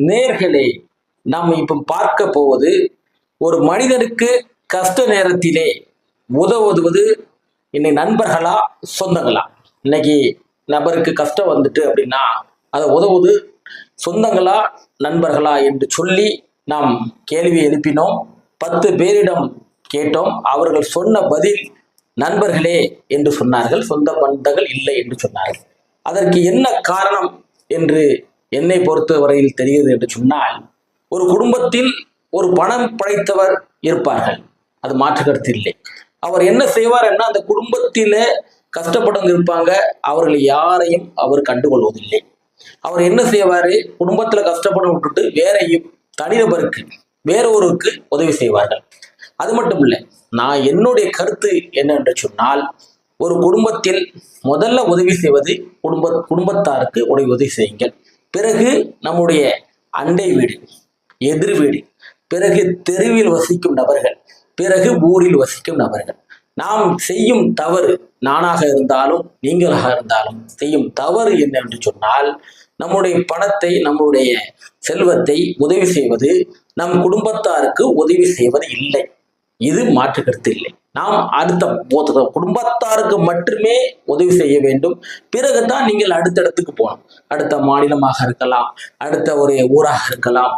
நேர்களே, நாம் இப்ப பார்க்க போவது ஒரு மனிதனுக்கு கஷ்ட நேரத்திலே உதவுவது இன்னை நண்பர்களா சொந்தங்களா? இன்னைக்கு நபருக்கு கஷ்டம் வந்துட்டு அப்படின்னா அதை உதவுவது சொந்தங்களா நண்பர்களா என்று சொல்லி நாம் கேள்வி எழுப்பினோம். 10 பேரிடம் கேட்டோம். அவர்கள் சொன்ன பதில் நண்பர்களே என்று சொன்னார்கள், சொந்த பந்தங்கள் இல்லை என்று சொன்னார்கள். அதற்கு என்ன காரணம் என்று என்னை பொறுத்தவரையில் தெரிகிறது என்று சொன்னால், ஒரு குடும்பத்தில் ஒரு பணம் படைத்தவர் இருப்பார்கள், அது மாற்று கருத்து இல்லை. அவர் என்ன செய்வார் என்ன, அந்த குடும்பத்தில கஷ்டப்பட்டவங்க இருப்பாங்க, அவர்கள் யாரையும் அவர் கண்டுகொள்வதில்லை. அவர் என்ன செய்வாரு, குடும்பத்துல கஷ்டப்பட விட்டுட்டு வேறையும் தனிநபருக்கு வேறொருக்கு உதவி செய்வார்கள். அது மட்டும் இல்லை, நான் என்னுடைய கருத்து என்ன என்று சொன்னால், ஒரு குடும்பத்தில் முதல்ல உதவி செய்வது குடும்பத்தாருக்கு உதவி செய்யுங்கள். பிறகு நம்முடைய அண்டை வீடு, எதிர் வீடு, பிறகு தெருவில் வசிக்கும் நபர்கள், பிறகு ஊரில் வசிக்கும் நபர்கள். நாம் செய்யும் தவறு, நானாக இருந்தாலும் நீங்களாக இருந்தாலும் செய்யும் தவறு என்ன என்று சொன்னால், நம்முடைய பணத்தை, நம்முடைய செல்வத்தை உதவி செய்வது நம் குடும்பத்தாருக்கு உதவி செய்வது இல்லை. இது மாற்று கருத்து இல்லை. நாம் அடுத்த குடும்பத்தாருக்கு மட்டுமே உதவி செய்ய வேண்டும். பிறகுதான் நீங்கள் அடுத்தடுத்துக்கு போகணும். அடுத்த மாநிலமாக இருக்கலாம், அடுத்த ஒரு ஊராக இருக்கலாம்.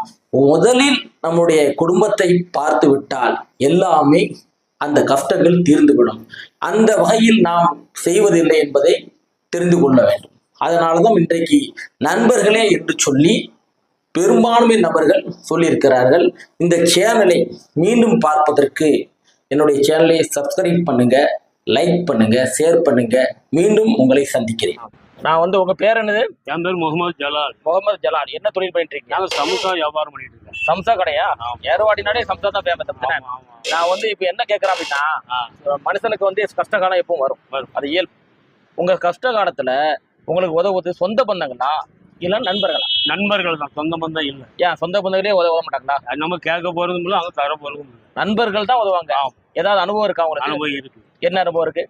முதலில் நம்முடைய குடும்பத்தை பார்த்து விட்டால் எல்லாமே அந்த கஷ்டங்கள் தீர்ந்துவிடும். அந்த வகையில் நாம் செய்வதில்லை என்பதை தெரிந்து கொள்ள வேண்டும். அதனாலதான் இன்றைக்கு நண்பர்களே என்று சொல்லி பெரும்பான்மை நபர்கள் சொல்லியிருக்கிறார்கள். இந்த சேனலை மீண்டும் பார்ப்பதற்கு என்னுடைய சேனலை சப்ஸ்கிரைப் பண்ணுங்க, லைக் பண்ணுங்க, ஷேர் பண்ணுங்க. மீண்டும் உங்களை சந்திக்கிறேன். நான் உங்க பேர் என்னது? என் பேர் முகமது ஜலால். முகமது ஜலால். என்ன தொழில் பண்ணிட்டு இருக்கீங்க? நாங்கள் சம்சா வியாபாரம் பண்ணிட்டு இருக்கேன். சம்சா கடையா? ஏர்வாடினாலே சம்சா தான் ஃபேமஸ். நான் இப்ப என்ன கேட்கறேன் அப்படின்னா, மனுஷனுக்கு கஷ்ட காலம் எப்பவும் வரும், அது இயல்பு. உங்க கஷ்ட காலத்துல உங்களுக்கு உதவுவது சொந்த பந்தங்களா இல்ல நண்பர்களா? நண்பர்கள் தான், சொந்த பந்தம் இல்லை. ஏன் சொந்த பந்தங்களே உதவ மாட்டாங்களா? நம்ம கேட்க போறதும் இல்லை, அவங்க தர போறதும் இல்லை. நண்பர்கள் தான் உதவாங்க. ஏதாவது அனுபவம் இருக்கா உங்களுக்கு? அனுபவம் இருக்கு. என்ன அனுபவம் இருக்கு?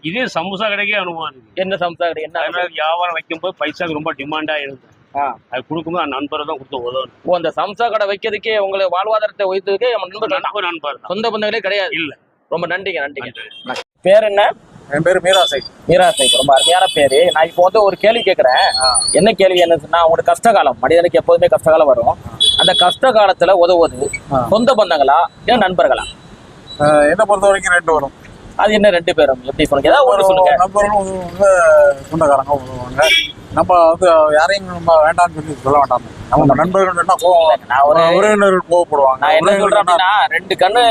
இதே சமோசா கடைக்கே அனுபவம் இருக்கு. என்ன சமோசா கடை? என்ன வியாபாரம் வைக்கும் போது பைசாக்கு ரொம்ப டிமாண்டா இருக்கு. அது கொடுக்கும்போது நண்பரை தான் கொடுத்து உதவும். அந்த சம்சா கடை வைக்கிறதுக்கே உங்களை வாழ்வாதாரத்தை உயர்த்ததுக்கு நண்பர் சொந்த பந்தங்களே கிடையாது. இல்ல. ரொம்ப நன்றிங்க, நன்றிங்க. பேர் என்ன? என் பேரு மீராசை. மீராசை ரொம்ப அருமையான பேரு. நான் இப்போ ஒரு கேள்வி கேட்கிறேன். என்ன கேள்வி என்னன்னா, உங்களுக்கு கஷ்ட காலம், மனிதனுக்கு எப்போதுமே கஷ்ட காலம் வரும். அந்த கஷ்ட காலத்துல உதவுவது சொந்த பந்தங்களா இல்ல நண்பர்களா? என்ன பொறுத்த வரைக்கும் 2 வரும். அது என்ன 2 பேரும் எப்படி சொல்லுங்க? ஏதாவது ஒன்று சொல்லுங்க. நண்பர்களும் சொந்தக்காரங்க உதவுவாங்க. நம்ம யாரையும் நம்ம வேண்டாம்னு சொல்லி சொல்ல வேண்டாம். நம்ம நண்பர்கள் உறவினர்கள் கோவப்படுவாங்க. நான் என்ன சொல்றேன் அப்படின்னா, 2 கண்ணு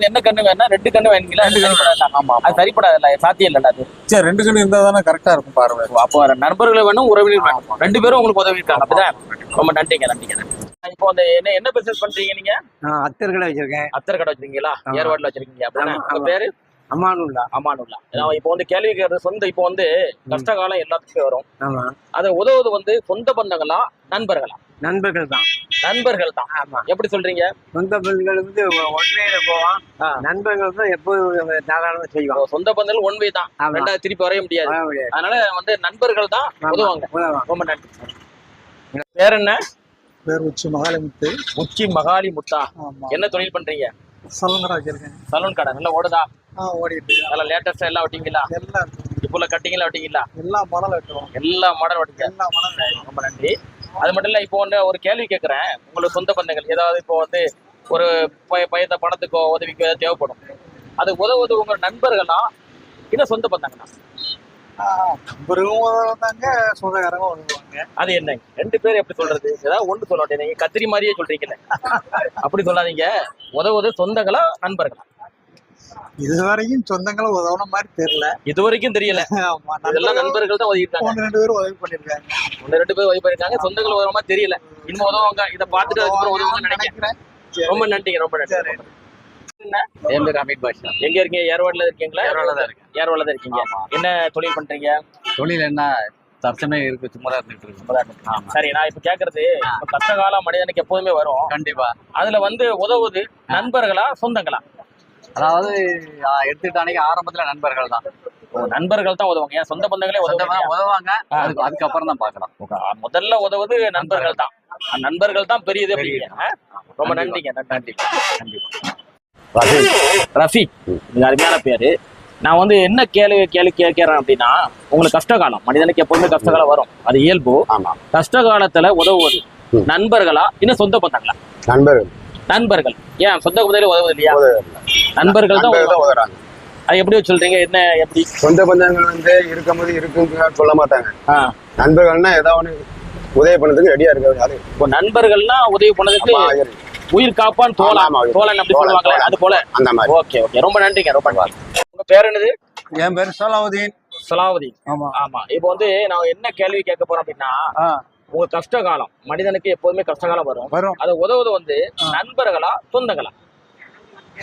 என்ன கண்ணு வேணா 2 கண்ணு வேணுங்களா? 2 கண்ணு. ஆமா, அது சரிப்படாதுல்ல, சாத்தியம் இல்ல. அது சரி, 2 கண்ணு இருந்தா தானே கரெக்டா இருக்கும் பாருங்க. அப்போ நண்பர்கள் வேணும், உறவினர் வேணும், 2 பேரும் உங்களுக்கு உதவி இருக்காங்க. அப்படிதான். ரொம்ப நன்றிங்க, நன்றிங்க. இப்போ என்ன பிசினஸ் பண்றீங்க நீங்க? அத்தர் கடை வச்சிருக்கேன். அத்தர் கடை வச்சிருக்கீங்களா? ஏர்வாடில வச்சிருக்கீங்க அப்படின்னா? உங்க பேரு? அமானுல்லா. அமானுல்லா. இப்போ கேள்வி கேட்கறது சொந்த, இப்போ கஷ்ட காலம் எல்லாத்துக்கும் வரும். அது உதவுவது சொந்த பந்தங்களா நண்பர்களா? நண்பர்கள் தான். நண்பர்கள் தான். ஆமா. எப்படி சொல்றீங்க? சொந்த பந்தங்கள் ஒன்வேல போவான், நண்பர்கள் தான் எப்போதும் தாராளமா செய்வாங்க. சொந்த பந்தங்கள் ஒன்வே தான், ரெண்டாவது திருப்பி வரைய முடியாது. அதனால நண்பர்கள் தான் உதவுவாங்க. ரொம்ப நன்றி. பேர் என்ன? பேர் உச்சி மகாலிமுத்து. உச்சி மகாலி முத்தா. என்ன தொழில் பண்றீங்க? சலூன் கடை வச்சிருக்கேன். சலூன் கடை நல்லா ஓடுதா? ஓடிட்டு. நல்லா லேட்டஸ்டா எல்லாம் வெட்டிங்களா? எல்லாம் இப்போ கட்டிங்களா வெட்டிங்களா? எல்லா மாடலும் வெட்டுவோம். எல்லா மாடல் வெட்டுங்க. எல்லா மாடலும். ரொம்ப நன்றி. அது மட்டும் இல்ல, இப்போ ஒரு கேள்வி கேட்கறேன். உங்களுக்கு சொந்த பந்தங்கள் ஏதாவது இப்போ ஒரு பையத்த பணத்துக்கோ உதவிக்கோ ஏதாவது தேவைப்படும், அது உதவுவது உங்க நண்பர்களா இல்ல சொந்த பந்தங்களா? நண்பர்களும் உதவுவாங்க, சொந்தக்காரங்க உதவுவாங்க. அது என்ன 2 பேரும் எப்படி சொல்றது? ஏதாவது ஒன்று சொல்ல மாட்டேன். நீங்க கத்திரி மாதிரியே சொல்றீங்கல்ல, அப்படி சொல்லாதீங்க. உதவுவது சொந்தங்களா நண்பர்களா? இதுவரைக்கும் சொந்தங்களும் உதவுன மாதிரி தெரியல. இது வரைக்கும் தெரியல. இதெல்லாம் நண்பர்கள் தான் உதவிட்டாங்க. 1-2 பேர் உதவி பண்ணிருக்காங்க. 1-2 பேர் உதவி பண்ணிருக்காங்க. சொந்தங்கள் உதவுற மாதிரி தெரியல. இன்னும் உதவுவாங்க. இதை பார்த்துட்டு அதுக்கப்புறம் உதவுவாங்க நினைக்கிறேன். ரொம்ப நன்றிங்க, ரொம்ப நன்றி. என் பேர் அமித் பாஷா. எங்க இருக்கீங்க? ஏர்வாடில இருக்கீங்களா? ஏர்வாடில தான் இருக்கேன். ஏர்வாடில தான் இருக்கீங்க. என்ன தொழில் பண்றீங்க? தொழில் என்ன தற்சமயம் இருக்கு, சும்மா தான் இருந்துட்டு இருக்கு. சரி, நான் இப்ப கேக்குறது, கஷ்ட காலம் மனிதனுக்கு எப்போதுமே வரும். கண்டிப்பா. அதுல உதவுவது நண்பர்களா சொந்தங்களா? அதாவது எடுத்துக்கிட்டானே ஆரம்பத்துல நண்பர்கள் தான். நண்பர்கள் தான் உதவுங்க. ஏன் சொந்த பந்தங்களே உதவுவாங்க. அதுக்கப்புறம் தான் பாக்கலாம். முதல்ல உதவுது நண்பர்கள் தான். நண்பர்கள் தான் பெரியது அப்படிங்க. ரொம்ப நன்றிங்க. நன்றி. ரஃபீக், இது அருமையான பேரு. நான் வந்து என்ன கேள்வி கேட்கிறேன் அப்படின்னா, உங்களுக்கு கஷ்ட காலம், மனிதனுக்கு எப்பவுமே கஷ்ட காலம் வரும், அது இயல்பு. கஷ்ட காலத்துல உதவுவது நண்பர்களா இன்னும் சொந்த பந்தங்களா? நண்பர்கள். ஏன் சொந்த பந்தங்களே உதவுது இல்லையா? நண்பர்கள் தான் உதவுறாங்க. அது எப்படி சொல்றீங்க? என்ன எப்படி? சொந்த பந்தங்கள் வந்து இருக்கும்போது இருக்குன்னு சொல்ல மாட்டாங்க. நண்பர்கள்னா ஏதாவது உதவி பண்ணதுக்கு ரெடியா இருக்காது. இப்போ நண்பர்கள்னா உதவி பண்ணதுக்கு உயிர் காப்பான் தோழன் அப்படி சொல்லுவாங்களே, அது போல அந்த மாதிரி. ஓகே. ரொம்ப நன்றிங்க. ரொம்ப நன்றி. உங்க பேர் என்னது? என் பேர் சலாவுதீன். சலாவுதீன். ஆமா. இப்போ வந்து நான் என்ன கேள்வி கேட்க போறேன் அப்படின்னா, உங்க கஷ்ட காலம், மனிதனுக்கு எப்போதுமே கஷ்ட காலம் வரும். அது உதவுவது வந்து நண்பர்களா சொந்தங்களா?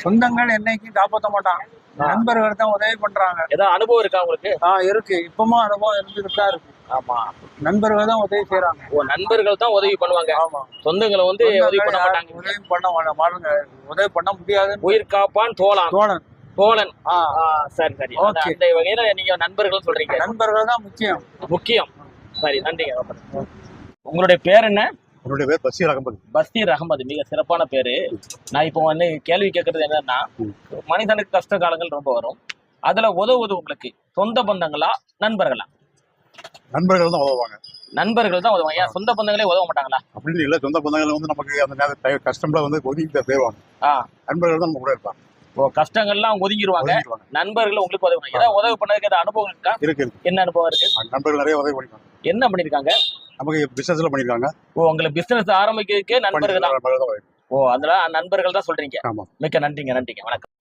சொந்தங்கள் என்னைக்கும் காப்பாற்ற மாட்டாங்க, நண்பர்கள் தான் உதவி பண்றாங்க. ஏதாவது அனுபவம் இருக்கா உங்களுக்கு? இருக்கு, இப்பவும் அனுபவம் இருந்துகிட்டு தான் இருக்கு. ஆமா, நண்பர்கள் தான் உதவி செய்யறாங்க. நண்பர்கள் தான் உதவி பண்ணுவாங்க. சொந்தங்களை வந்து உதவி பண்ண மாட்டாங்க. உதவி பண்ண முடியாது. உயிர் காப்பான் தோழன். சரி. Okay. அந்த வகையில நீங்க நண்பர்கள் சொல்றீங்க. நண்பர்கள் தான் முக்கியம். சரி, நன்றிங்க. உங்களுடைய பேர் என்ன? என்னுடைய பேர் பஷீர் அகமது. பஷீர் அகமது, மிக சிறப்பான பேரு. நான் இப்போ வந்து கேள்வி கேட்கறது என்னன்னா, மனிதனுக்கு கஷ்ட காலங்கள் ரொம்ப வரும், அதுல உதவுவது உங்களுக்கு சொந்த பந்தங்களா நண்பர்களா? நண்பர்கள் தான் உதவுவாங்க. நண்பர்கள் தான் உதவுவாங்க. ஏன் சொந்த பந்தங்களே உதவ மாட்டாங்களா? அப்படின்னு இல்ல, சொந்த பந்தங்கள் வந்து நமக்கு அந்த நேரத்தை கஷ்டம்ல வந்து ஒதுக்கிட்டு போயிடுவாங்க. நண்பர்கள் தான் நம்ம கூட இருப்பாங்க. கஷ்டங்கள்லாம் ஒதுங்கிடுவாங்க. நண்பர்கள் உங்களுக்கு உதவுவாங்க. ஏதாவது உதவி பண்ணதுக்கு ஏதாவது அனுபவம் இருக்கா? இருக்கு. என்ன அனுபவம் இருக்கு? நண்பர்கள் நிறைய உதவி பண்ணிருக்காங்க. என்ன பண்ணிருக்காங்க? நமக்கு பிசினஸ்ல பண்ணிருக்காங்க. உங்களுக்கு பிசினஸ் ஆரம்பிக்கிறதுக்கே நண்பர்கள் தான். அதுல நண்பர்கள் தான் சொல்றீங்க. மிக்க நன்றிங்க. வணக்கம்.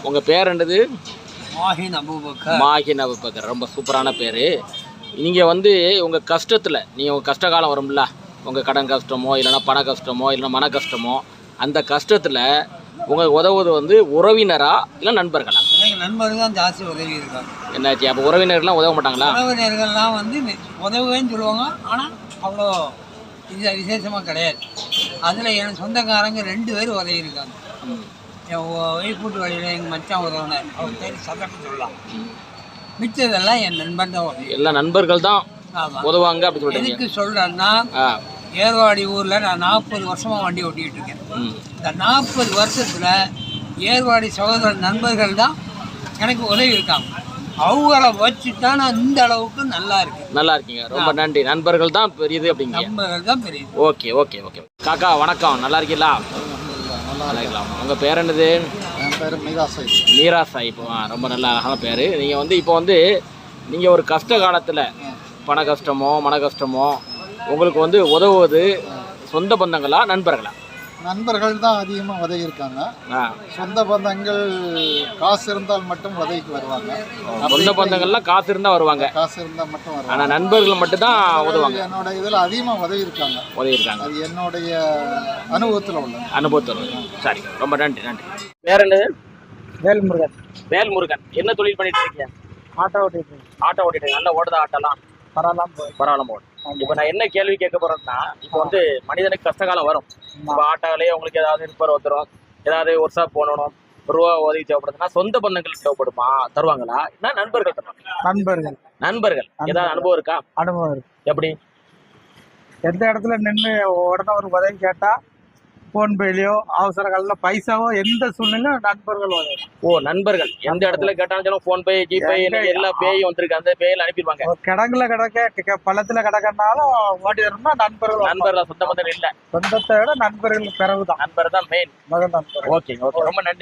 உங்க பேர் என்னது? மாஹின் அபூபக்கர். ரொம்ப சூப்பரான பேரு. நீங்க வந்து உங்க கஷ்டத்துல, நீங்க உங்க கஷ்ட காலம் வரும்ல, உங்க கடன் கஷ்டமோ இல்லைன்னா பண கஷ்டமோ இல்லைன்னா மன கஷ்டமோ, அந்த கஷ்டத்துல உங்களுக்கு உதவுவது வந்து உறவினரா இல்ல நண்பர்களா? நண்பர்கள் தான் ஜாஸ்தி உதவி இருக்காங்க. என்னாச்சு? அப்ப உறவினர்கள்லாம் உதவ மாட்டாங்களா? உறவினர்கள்லாம் வந்து உதவுவேன்னு சொல்லுவாங்க, ஆனா அவ்வளோ விசேஷமா கிடையாது. அதுல என் சொந்தக்காரங்க 2 பேர் உதவி இருக்காங்க. என் ஒய்ஃபூட்டு வழியில எங்க மச்சான் உதவினார், அவர் பேர் சதன்னு சொல்லலாம். மிச்சதெல்லாம் என் நண்பன் தான் உதவி. எல்லா நண்பர்கள் தான் உதவுவாங்க அப்படி சொல்றீங்க. எதுக்கு சொல்றேன்னா, ஏர்வாடி ஊர்ல நான் 40 வருஷமா வண்டி ஓட்டிக்கிட்டு இருக்கேன். இந்த 40 வருஷத்துல ஏர்வாடி சகோதர நண்பர்கள் தான் எனக்கு உதவி இருக்காங்க. அவங்கள வச்சுதான் நான் இந்த அளவுக்கு நல்லா இருக்கீங்க. ரொம்ப நன்றி. நண்பர்கள் தான் பெரியது அப்படிங்க. நண்பர்கள் தான் பெரியது. ஓகே. காக்கா வணக்கம். நல்லா இருக்கீங்களா? நல்லா இருக்கலாம். உங்க பேர் என்னது? என் பேர் மீரா சாஹிப். ரொம்ப நல்ல அழகான பேரு. நீங்க வந்து இப்போ வந்து நீங்க ஒரு கஷ்ட காலத்துல பண கஷ்டமோ மன கஷ்டமோ உங்களுக்கு வந்து உதவுவது சொந்த பந்தங்களா நண்பர்களா? நண்பர்கள் தான் அதிகமாக உதவி இருக்காங்க. சொந்த பந்தங்கள் காசு இருந்தால் மட்டும் உதவிக்கு வருவாங்க. சொந்த பந்தங்கள்லாம் காசு இருந்தா வருவாங்க, காசு இருந்தால் மட்டும் வருவாங்க. ஆனா நண்பர்கள் மட்டும் தான் உதவுவாங்க. என்னோட இதில் அதிகமாக உதவி இருக்காங்க. அது என்னுடைய அனுபவத்தில். சரி, ரொம்ப நன்றி. வேற என்னது? வேல்முருகன். என்ன தொழில் பண்ணிட்டு இருக்கீங்க? ஆட்டோ ஓட்டிட்டு. நல்லா ஓடுதா ஆட்டோலாம்? பரவாயில்ல. இப்போ நான் என்ன கேள்வி கேட்க போறேன்னா, இப்போ வந்து மனிதனுக்கு கஷ்டகாலம் வரும். இப்போ ஆட்டோலயே உங்களுக்கு ஏதாவது ரிப்பேர் வந்துடும், ஏதாவது ஒர்க் ஷாப் போகணும், ரூபா உதவி தேவைப்படுதுன்னா சொந்த பந்தங்கள் தேவைப்படுமா? தருவாங்களா? என்ன நண்பர்கள் தருவாங்க? நண்பர்கள் ஏதாவது அனுபவம் இருக்கா? அனுபவம் இருக்கு. எப்படி? எந்த இடத்துல நின்று உடனே ஒரு உதவி கேட்டா, போன் பேலையோ அவசர காலத்துல பைசாவோ எந்த சூழ்நிலையும் நண்பர்கள் உதவி. நண்பர்கள் எந்த இடத்துல கேட்டாலும் போன் பே, ஜிபே, எல்லா பேயும் வந்திருக்கு, அந்த பேயில அனுப்பிடுவாங்க. கிடங்குல கிடக்க பள்ளத்துல கிடக்கனாலும் ஓடி வரணும்னா நண்பர்கள். சொந்த பந்தம் இல்ல, சொந்தத்தை விட நண்பர்கள் பிறகுதான். நண்பர் தான் மெயின். முதல் நண்பர். ஓகே. ரொம்ப நன்றி.